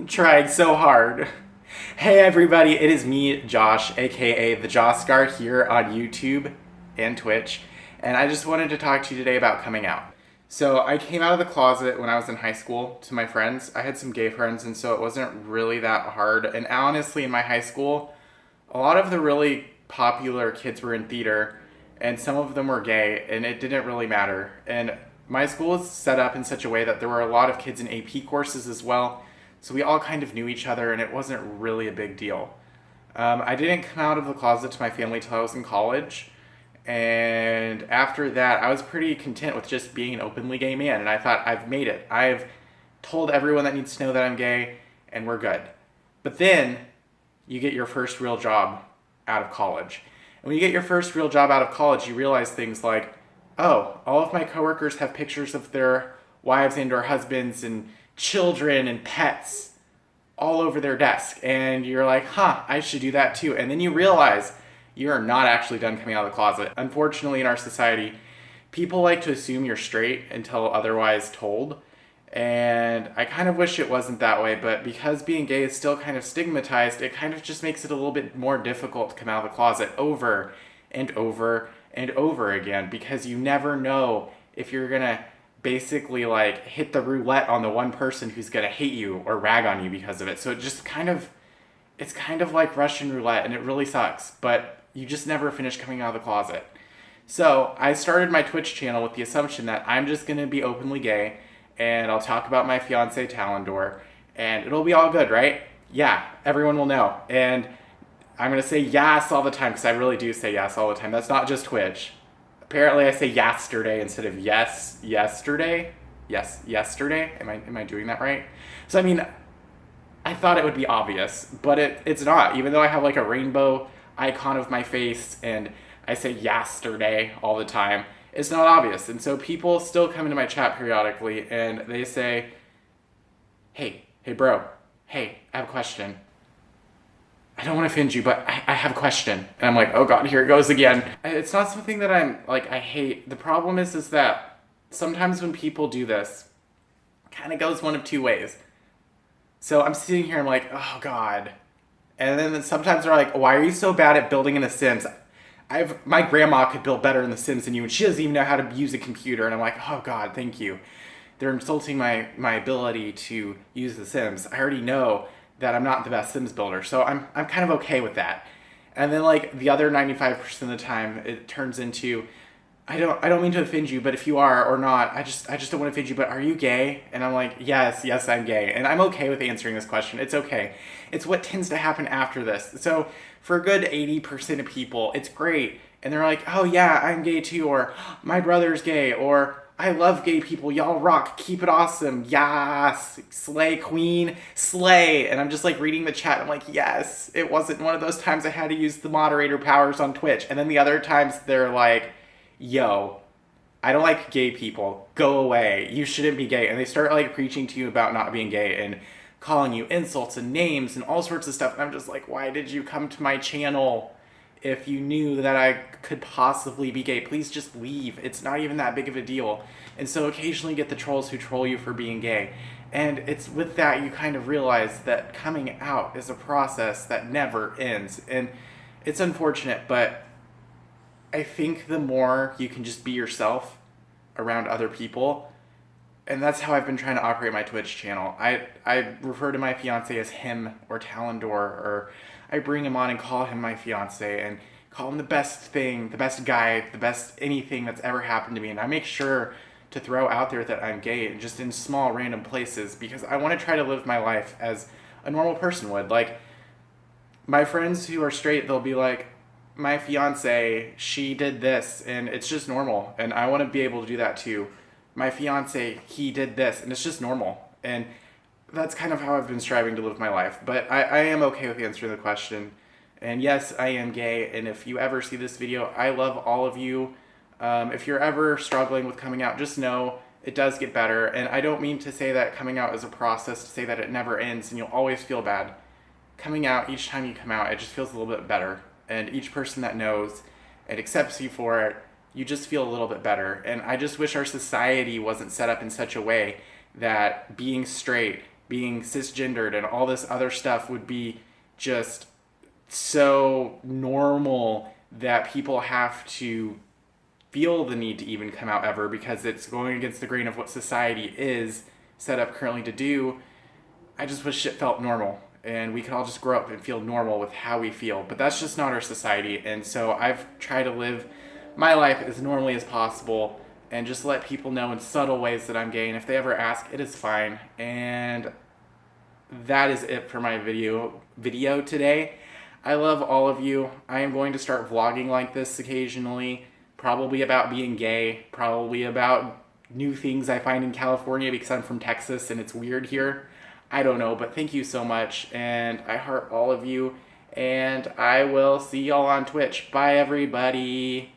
Trying so hard. Hey everybody, it is me, Josh, aka the Joscar, here on YouTube and Twitch, and I just wanted to talk to you today about coming out. So I came out of the closet when I was in high school to my friends. I had some gay friends, and so it wasn't really that hard. And honestly, in my high school, a lot of the really popular kids were in theater, and some of them were gay, and it didn't really matter. And my school is set up in such a way that there were a lot of kids in AP courses as well, so we all kind of knew each other, and it wasn't really a big deal. I didn't come out of the closet to my family till I was in college, and after that, I was pretty content with just being an openly gay man, and I thought, I've made it. I've told everyone that needs to know that I'm gay, and we're good. But then, you get your first real job out of college. And when you get your first real job out of college, you realize things like, oh, all of my coworkers have pictures of their wives and or husbands and children and pets all over their desk. And you're like, I should do that too. And then you realize you are not actually done coming out of the closet. Unfortunately, in our society, people like to assume you're straight until otherwise told. And I kind of wish it wasn't that way, but because being gay is still kind of stigmatized, it kind of just makes it a little bit more difficult to come out of the closet over and over and over again, because you never know if you're gonna basically like hit the roulette on the one person who's gonna hate you or rag on you because of it. So it's kind of like Russian roulette, and it really sucks, but you just never finish coming out of the closet. So I started my Twitch channel with the assumption that I'm just gonna be openly gay, and I'll talk about my fiance Talendor, and it'll be all good, right? Yeah, everyone will know. And I'm going to say yes all the time, because I really do say yes all the time. That's not just Twitch. Apparently I say yesterday instead of yes, yesterday. Yes, yesterday. Am I doing that right? So, I mean, I thought it would be obvious, but it's not. Even though I have like a rainbow icon of my face, and I say yesterday all the time, it's not obvious. And so people still come into my chat periodically, and they say, hey bro, hey, I have a question. I don't want to offend you, but I have a question. And I'm like, oh God, here it goes again. It's not something that I'm like, I hate. The problem is that sometimes when people do this, it kind of goes one of two ways. So I'm sitting here, I'm like, oh God. And then sometimes they're like, why are you so bad at building in The Sims? My grandma could build better in The Sims than you, and she doesn't even know how to use a computer. And I'm like, oh God, thank you. They're insulting my ability to use The Sims. I already know that I'm not the best Sims builder, so I'm kind of okay with that. And then like the other 95% of the time, it turns into, I don't mean to offend you, but if you are or not, I just don't want to offend you, but are you gay? And I'm like, yes, I'm gay. And I'm okay with answering this question. It's okay. It's what tends to happen after this. So for a good 80% of people, it's great. And they're like, oh yeah, I'm gay too, or my brother's gay, or I love gay people, y'all rock, keep it awesome, yes, slay queen, slay. And I'm just like reading the chat, I'm like, yes, it wasn't one of those times I had to use the moderator powers on Twitch. And then the other times they're like, yo, I don't like gay people, go away, you shouldn't be gay. And they start like preaching to you about not being gay and calling you insults and names and all sorts of stuff. And I'm just like, why did you come to my channel? If you knew that I could possibly be gay, please just leave. It's not even that big of a deal. And so occasionally you get the trolls who troll you for being gay. And it's with that you kind of realize that coming out is a process that never ends. And it's unfortunate, but I think the more you can just be yourself around other people, and that's how I've been trying to operate my Twitch channel. I refer to my fiance as him or Talendor, or I bring him on and call him my fiance and call him the best thing, the best guy, the best anything that's ever happened to me. And I make sure to throw out there that I'm gay, and just in small random places, because I want to try to live my life as a normal person would. Like my friends who are straight, they'll be like, my fiance, she did this, and it's just normal. And I want to be able to do that too. My fiance, he did this, and it's just normal. And that's kind of how I've been striving to live my life. But I am okay with answering the question. And yes, I am gay. And if you ever see this video, I love all of you. If you're ever struggling with coming out, just know it does get better. And I don't mean to say that coming out is a process, to say that it never ends and you'll always feel bad. Coming out, each time you come out, it just feels a little bit better. And each person that knows and accepts you for it, you just feel a little bit better. And I just wish our society wasn't set up in such a way that being straight being cisgendered and all this other stuff would be just so normal that people have to feel the need to even come out ever because it's going against the grain of what society is set up currently to do. I just wish it felt normal and we could all just grow up and feel normal with how we feel. But that's just not our society. And so I've tried to live my life as normally as possible and just let people know in subtle ways that I'm gay. And if they ever ask, it is fine. And that is it for my video today. I love all of you. I am going to start vlogging like this occasionally, probably about being gay, probably about new things I find in California because I'm from Texas and it's weird here. I don't know, but thank you so much, and I heart all of you, and I will see y'all on Twitch. Bye, everybody.